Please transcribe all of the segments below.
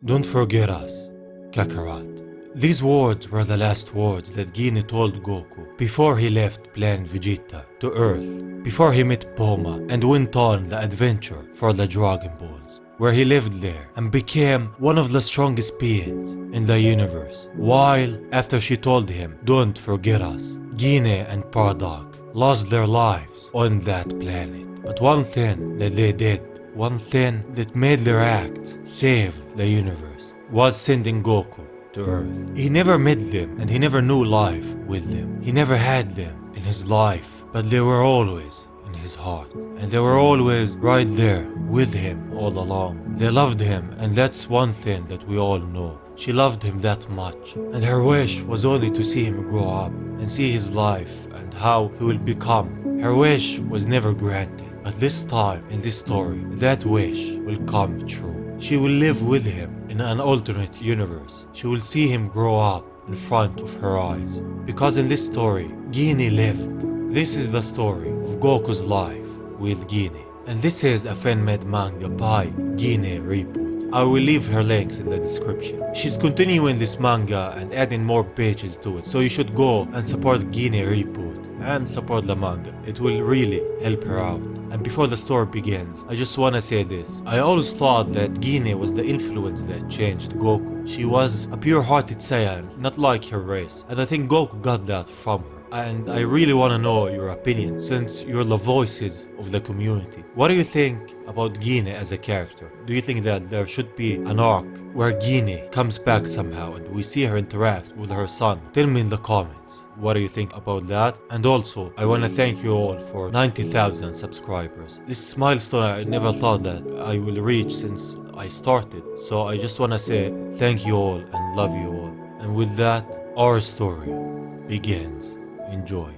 Don't forget us, Kakarot. These words were the last words that Gine told Goku before he left planet Vegeta to Earth, before he met Poma and went on the adventure for the Dragon Balls, where he lived there and became one of the strongest beings in the universe. While after she told him, don't forget us, Gine and Bardock lost their lives on that planet. But one thing that they did, one thing that made their acts save the universe, was sending Goku to Earth. He never met them and he never knew life with them. He never had them in his life, but they were always in his heart. And they were always right there with him all along. They loved him, and that's one thing that we all know. She loved him that much, and her wish was only to see him grow up and see his life and how he will become. Her wish was never granted, but this time in this story, that wish will come true. She will live with him in an alternate universe. She will see him grow up in front of her eyes. Because in this story, Gine lived. This is the story of Goku's life with Gine. And this is a fan-made manga by Ginereboot. I will leave her links in the description. She's continuing this manga and adding more pages to it, so you should go and support Ginereboot and support the manga. It will really help her out. And before the story begins, I just wanna say this. I always thought that Gine was the influence that changed Goku. She was a pure-hearted Saiyan, not like her race. And I think Goku got that from her. And I really wanna know your opinion, since you're the voices of the community. What do you think about Gine as a character? Do you think that there should be an arc where Gine comes back somehow and we see her interact with her son? Tell me in the comments. What do you think about that? And also, I wanna thank you all for 90,000 subscribers. This milestone I never thought that I will reach since I started. So I just wanna say thank you all and love you all. And with that, our story begins. Enjoy.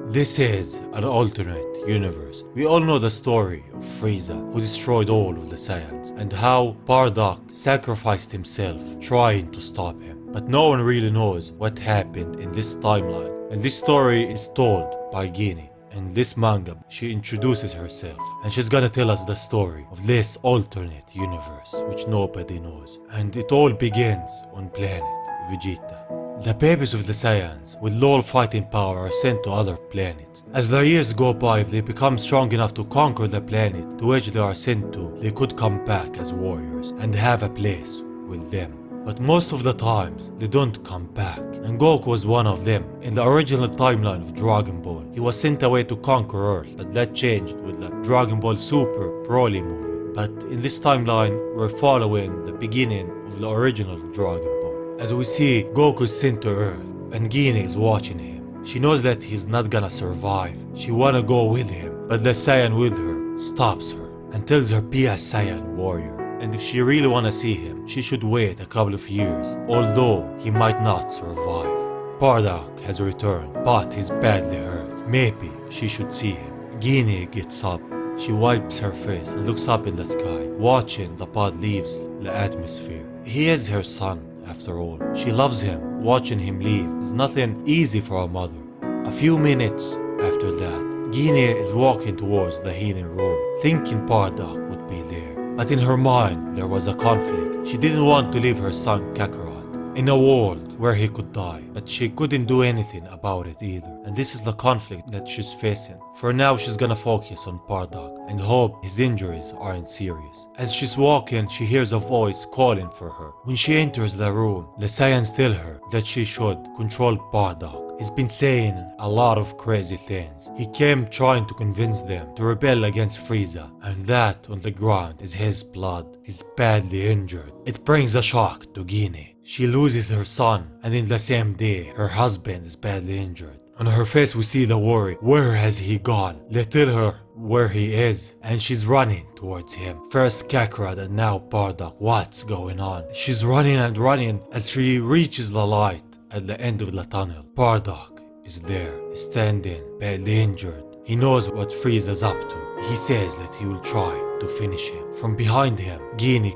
This is an alternate universe. We all know the story of Frieza, who destroyed all of the Saiyans, and how Bardock sacrificed himself trying to stop him. But no one really knows what happened in this timeline. And this story is told by Gine. In this manga, she introduces herself, and she's gonna tell us the story of this alternate universe which nobody knows. And it all begins on planet Vegeta. The babies of the Saiyans with low fighting power are sent to other planets. As the years go by, if they become strong enough to conquer the planet to which they are sent to, they could come back as warriors and have a place with them. But most of the times, they don't come back. And Goku was one of them. In the original timeline of Dragon Ball, he was sent away to conquer Earth, but that changed with the Dragon Ball Super Broly movie. But in this timeline, we're following the beginning of the original Dragon Ball. As we see, Goku is sent to Earth, and Gine is watching him. She knows that he's not gonna survive. She wanna go with him, but the Saiyan with her stops her and tells her be a Saiyan warrior. And if she really wanna see him, she should wait a couple of years, although he might not survive. Bardock has returned, but he's badly hurt. Maybe she should see him. Gine gets up. She wipes her face and looks up in the sky, watching the pod leaves the atmosphere. He is her son. After all, she loves him. Watching him leave is nothing easy for a mother. A few minutes after that, Gine is walking towards the healing room, thinking Bardock would be there. But in her mind, there was a conflict. She didn't want to leave her son Kakarot in a world where he could die, but she couldn't do anything about it either. And this is the conflict that she's facing. For now, she's gonna focus on Bardock and hope his injuries aren't serious. As she's walking, she hears a voice calling for her. When she enters the room, the Saiyans tell her that she should control Bardock. He's been saying a lot of crazy things. He came trying to convince them to rebel against Frieza, and that on the ground is his blood. He's badly injured. It brings a shock to Gine. She loses her son, and in the same day, her husband is badly injured. On her face we see the worry. Where has he gone? They tell her where he is, and she's running towards him. First Kakarot and now Bardock. What's going on? She's running and running as she reaches the light at the end of the tunnel. Bardock is there, standing, badly injured. He knows what Frieza's up to. He says that he will try to finish him. From behind him,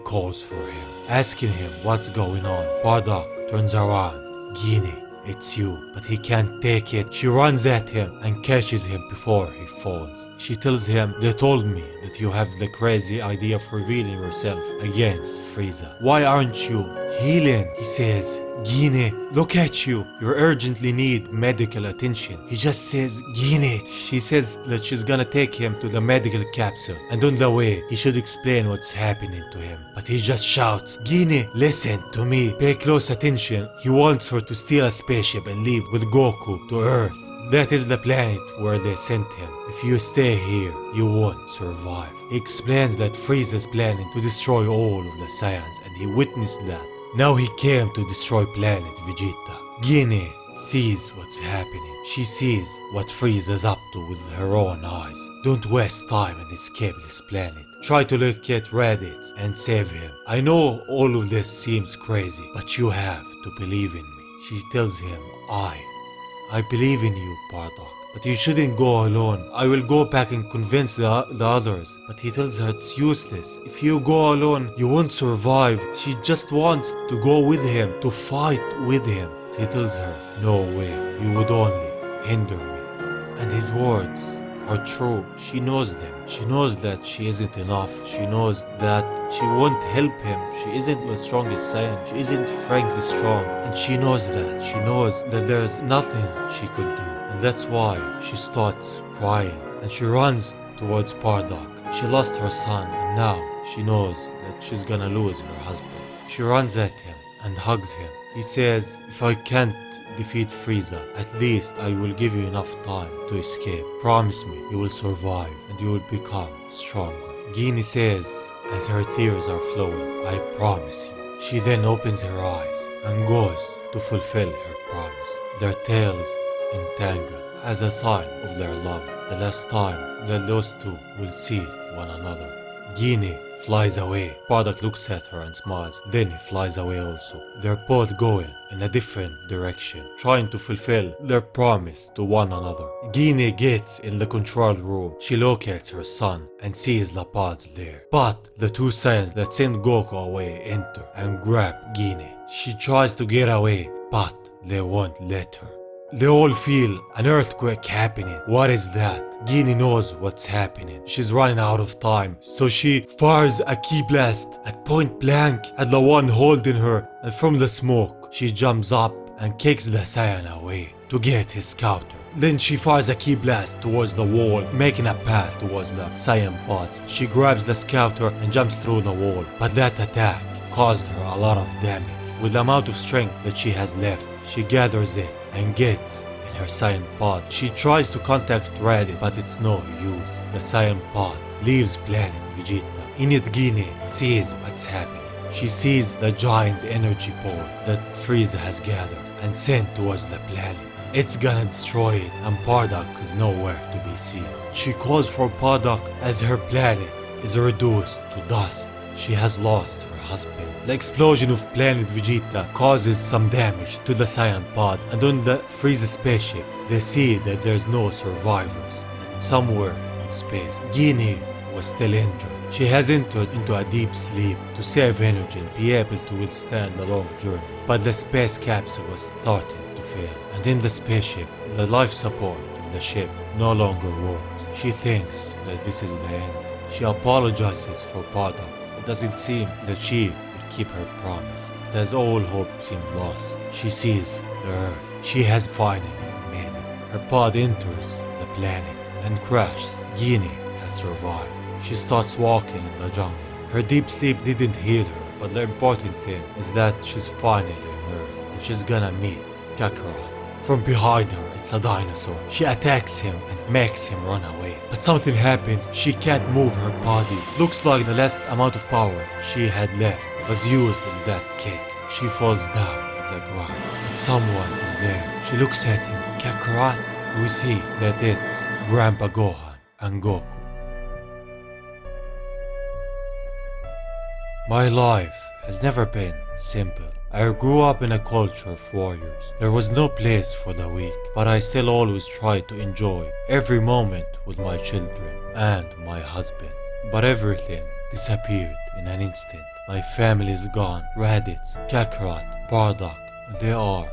calls for him, asking him what's going on. Bardock turns around. Gine it's you. But he can't take it. She runs at him and catches him before he falls. She tells him, they told me that you have the crazy idea of revealing yourself against Frieza. Why aren't you healing? He says, Gine, look at you. You urgently need medical attention. He just says, Gine. She says that she's gonna take him to the medical capsule, and on the way, he should explain what's happening to him. But he just shouts, Gine, listen to me. Pay close attention. He wants her to steal a spaceship and leave with Goku to Earth. That is the planet where they sent him. If you stay here, you won't survive. He explains that Frieza is planning to destroy all of the Saiyans, and he witnessed that. Now he came to destroy planet Vegeta. Gine sees what's happening. She sees what Frieza's up to with her own eyes. Don't waste time and escape this planet. Try to locate Raditz and save him. I know all of this seems crazy, but you have to believe in me. She tells him, I believe in you, Bardock. But you shouldn't go alone. I will go back and convince the others. But he tells her it's useless. If you go alone, you won't survive. She just wants to go with him, to fight with him. He tells her, no way, you would only hinder me. And his words are true. She knows them. She knows that she isn't enough. She knows that she won't help him. She isn't the strongest Saiyan. She isn't frankly strong. And she knows that. She knows that there's nothing she could do. And that's why she starts crying. And she runs towards Bardock. She lost her son, and now she knows that she's gonna lose her husband. She runs at him and hugs him. He says, if I can't defeat Frieza, at least I will give you enough time to escape. Promise me you will survive and you will become stronger. Gine says, as her tears are flowing, I promise you. She then opens her eyes and goes to fulfill her promise. Their tails entangle as a sign of their love. The last time that those two will see one another. Gine flies away. Bardock looks at her and smiles. Then he flies away also. They're both going in a different direction, trying to fulfill their promise to one another. Gine gets in the control room. She locates her son and sees Lapad's there. But the two Saiyans that sent Goku away enter and grab Gine. She tries to get away, but they won't let her. They all feel an earthquake happening. What is that? Gine knows what's happening. She's running out of time, so she fires a key blast at point blank at the one holding her, and from the smoke, she jumps up and kicks the Saiyan away to get his scouter. Then she fires a key blast towards the wall, making a path towards the Saiyan pods. She grabs the scouter and jumps through the wall, but that attack caused her a lot of damage. With the amount of strength that she has left, she gathers it and gets in her Saiyan pod. She tries to contact Raditz, but it's no use. The Saiyan pod leaves planet Vegeta. In it, Gine sees what's happening. She sees the giant energy ball that Frieza has gathered and sent towards the planet. It's gonna destroy it, and Bardock is nowhere to be seen. She calls for Bardock as her planet is reduced to dust. She has lost her husband. The explosion of planet Vegeta causes some damage to the Saiyan pod, and on the Frieza spaceship, they see that there's no survivors, and somewhere in space, Gine was still injured. She has entered into a deep sleep to save energy and be able to withstand the long journey. But the space capsule was starting to fail, and in the spaceship, the life support of the ship no longer works. She thinks that this is the end. She apologizes for Bardock. It doesn't seem that she will keep her promise. But as all hope seemed lost, she sees the Earth. She has finally made it. Her pod enters the planet and crashes. Gine has survived. She starts walking in the jungle. Her deep sleep didn't heal her, but the important thing is that she's finally on Earth and she's gonna meet Kakarotto. From behind her, it's a dinosaur. She attacks him and makes him run away. But something happens. She can't move her body. Looks like the last amount of power she had left was used in that kick. She falls down at the ground, but someone is there. She looks at him. Kakarotto. We see that it's Grandpa Gohan and Goku. My life has never been simple. I grew up in a culture of warriors. There was no place for the weak, but I still always tried to enjoy every moment with my children and my husband. But everything disappeared in an instant. My family is gone. Raditz, Kakarot, Bardock, they are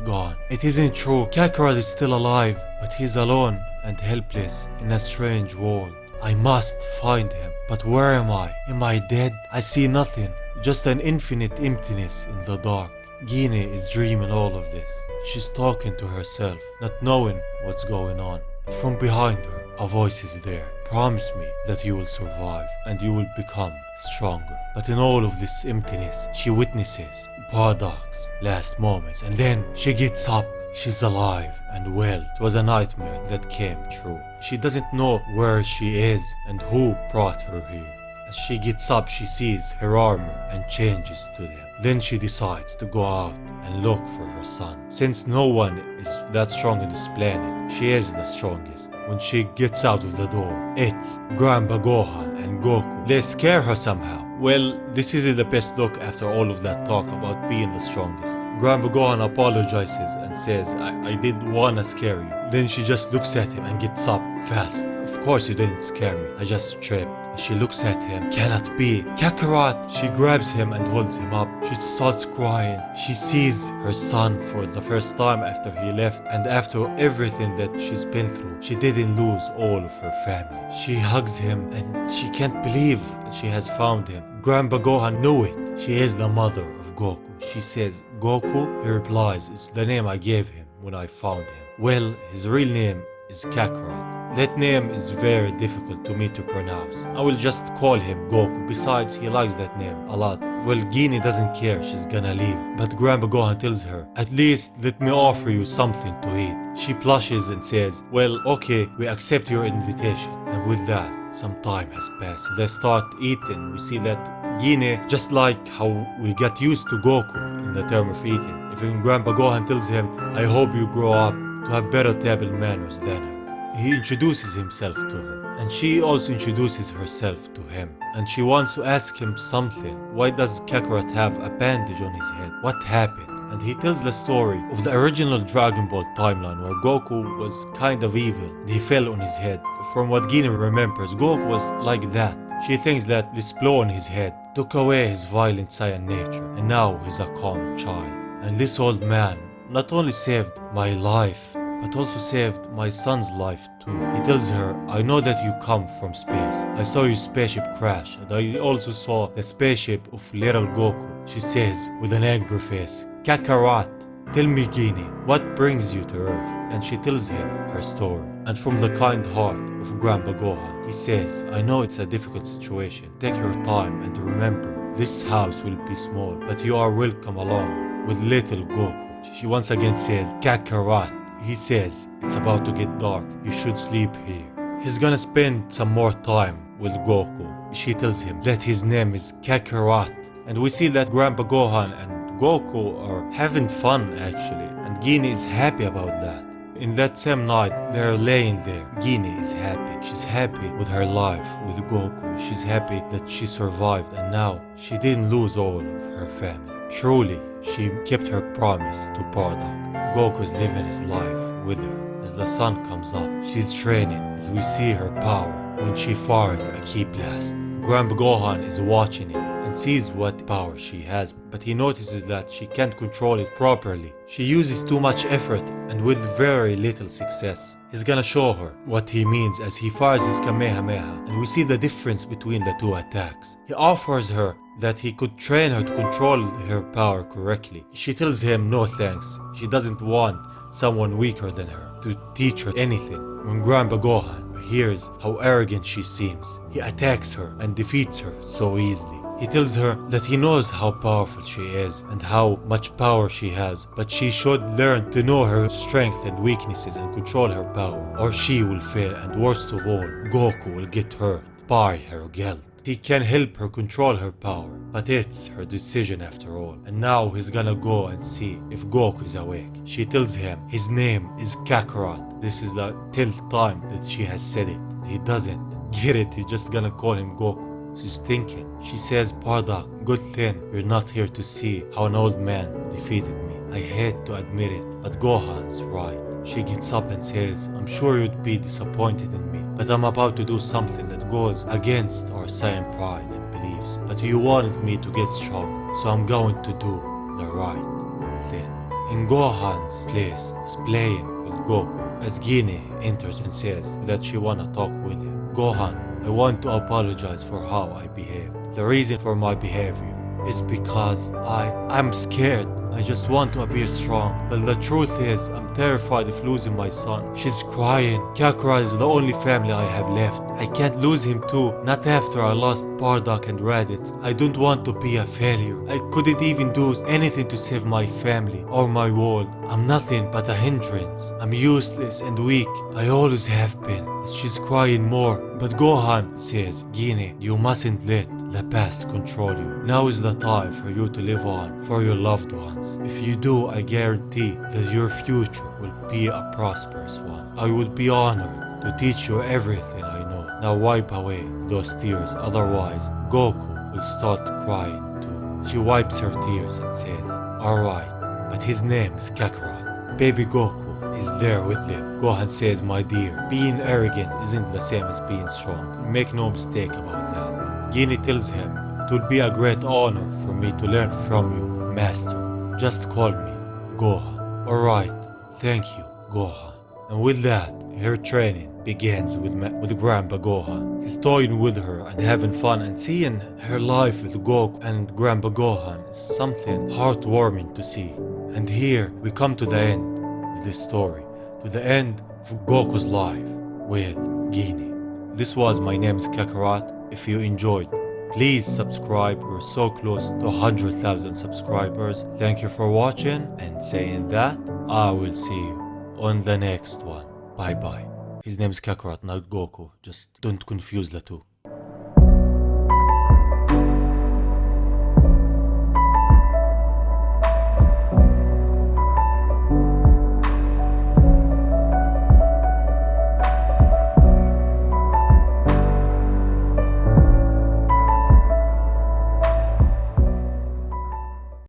gone. It isn't true. Kakarot is still alive, but he's alone and helpless in a strange world. I must find him. But where am I? Am I dead? I see nothing. Just an infinite emptiness in the dark. Gine is dreaming all of this. She's talking to herself, not knowing what's going on. But from behind her, a voice is there. Promise me that you will survive and you will become stronger. But in all of this emptiness, she witnesses Bardak's last moments, and then she gets up. She's alive and well. It was a nightmare that came true. She doesn't know where she is and who brought her here. As she gets up, she sees her armor and changes to them. Then she decides to go out and look for her son. Since no one is that strong on this planet, she is the strongest. When she gets out of the door, it's Grandpa Gohan and Goku. They scare her somehow. Well, this isn't the best look after all of that talk about being the strongest. Grandpa Gohan apologizes and says, I didn't wanna scare you. Then she just looks at him and gets up fast. Of course you didn't scare me, I just tripped. She looks at him. Cannot be. Kakarot! She grabs him and holds him up. She starts crying. She sees her son for the first time after he left, and after everything that she's been through, she didn't lose all of her family. She hugs him and she can't believe she has found him. Grandpa Gohan knew it. She is the mother of Goku. She says, Goku? He replies, it's the name I gave him when I found him. Well, his real name is Kakarot. That name is very difficult to me to pronounce. I will just call him Goku. Besides, he likes that name a lot. Well, Gine doesn't care, she's gonna leave. But Grandpa Gohan tells her, at least let me offer you something to eat. She blushes and says, well, okay, we accept your invitation. And with that, some time has passed. They start eating. We see that Gine, just like how we got used to Goku in the term of eating. Even Grandpa Gohan tells him, I hope you grow up to have better table manners than her. He introduces himself to her, and she also introduces herself to him. And she wants to ask him something. Why does Kakarot have a bandage on his head? What happened? And he tells the story of the original Dragon Ball timeline where Goku was kind of evil and he fell on his head. From what Gine remembers, Goku was like that. She thinks that this blow on his head took away his violent Saiyan nature, and now he's a calm child. And this old man not only saved my life, but also saved my son's life too. He tells her, I know that you come from space. I saw your spaceship crash, and I also saw the spaceship of little Goku. She says with an angry face, Kakarot, tell me Gine, what brings you to Earth? And she tells him her story. And from the kind heart of Grandpa Gohan, he says, I know it's a difficult situation. Take your time and remember, this house will be small, but you are welcome along with little Goku. She once again says, Kakarot. He says, it's about to get dark, you should sleep here. He's gonna spend some more time with Goku. She tells him that his name is Kakarot. And we see that Grandpa Gohan and Goku are having fun actually. And Gine is happy about that. In that same night, they're laying there. Gine is happy. She's happy with her life with Goku. She's happy that she survived and now she didn't lose all of her family. Truly, she kept her promise to Bardock. Goku is living his life with her. As the sun comes up, she's training as we see her power when she fires a ki blast. Grandpa Gohan is watching it and sees what power she has, but he notices that she can't control it properly. She uses too much effort and with very little success. He's gonna show her what he means as he fires his Kamehameha, and we see the difference between the two attacks. He offers her that he could train her to control her power correctly. She tells him no thanks. She doesn't want someone weaker than her to teach her anything. When Grandpa Gohan hears how arrogant she seems, he attacks her and defeats her so easily. He tells her that he knows how powerful she is and how much power she has, but she should learn to know her strength and weaknesses and control her power, or she will fail, and worst of all, Goku will get hurt by her guilt. He can help her control her power, but it's her decision after all. And now he's gonna go and see if Goku is awake. She tells him his name is Kakarot. This is the 10th time that she has said it. He doesn't get it, he's just gonna call him Goku. She's thinking. She says, Bardock, good thing you're not here to see how an old man defeated me. I hate to admit it, but Gohan's right. She gets up and says, I'm sure you'd be disappointed in me, but I'm about to do something that goes against our Saiyan pride and beliefs. But you wanted me to get stronger, so I'm going to do the right thing. in Gohan's place is playing with Goku as Gine enters and says that she wanna talk with him. Gohan, I want to apologize for how I behaved. The reason for my behavior is because I'm scared. I just want to appear strong, but the truth is I'm terrified of losing my son. She's crying. Kakarot is the only family I have left. I can't lose him too, not after I lost Bardock and Raditz. I don't want to be a failure. I couldn't even do anything to save my family or my world. I'm nothing but a hindrance. I'm useless and weak. I always have been. She's crying more, but Gohan says, Gine, you mustn't let the past control you. Now is the time for you to live on for your loved ones. If you do, I guarantee that your future will be a prosperous one. I would be honored to teach you everything I know. Now wipe away those tears, otherwise Goku will start crying too. She wipes her tears and says, alright, but his name is Kakarot. Baby Goku is there with them. Gohan says, my dear, being arrogant isn't the same as being strong. Make no mistake about that. Gine tells him, it will be a great honor for me to learn from you, master. Just call me Gohan. Alright, thank you, Gohan. And with that, her training begins with Grandpa Gohan. He's toying with her and having fun, and seeing her life with Goku and Grandpa Gohan is something heartwarming to see. And here we come to the end of this story, to the end of Goku's life with Gine. This was My Name is Kakarot. If you enjoyed, please subscribe. We're so close to 100,000 subscribers. Thank you for watching, and saying that, I will see you on the next one. Bye bye. His name is Kakarot, not Goku. Just don't confuse the two.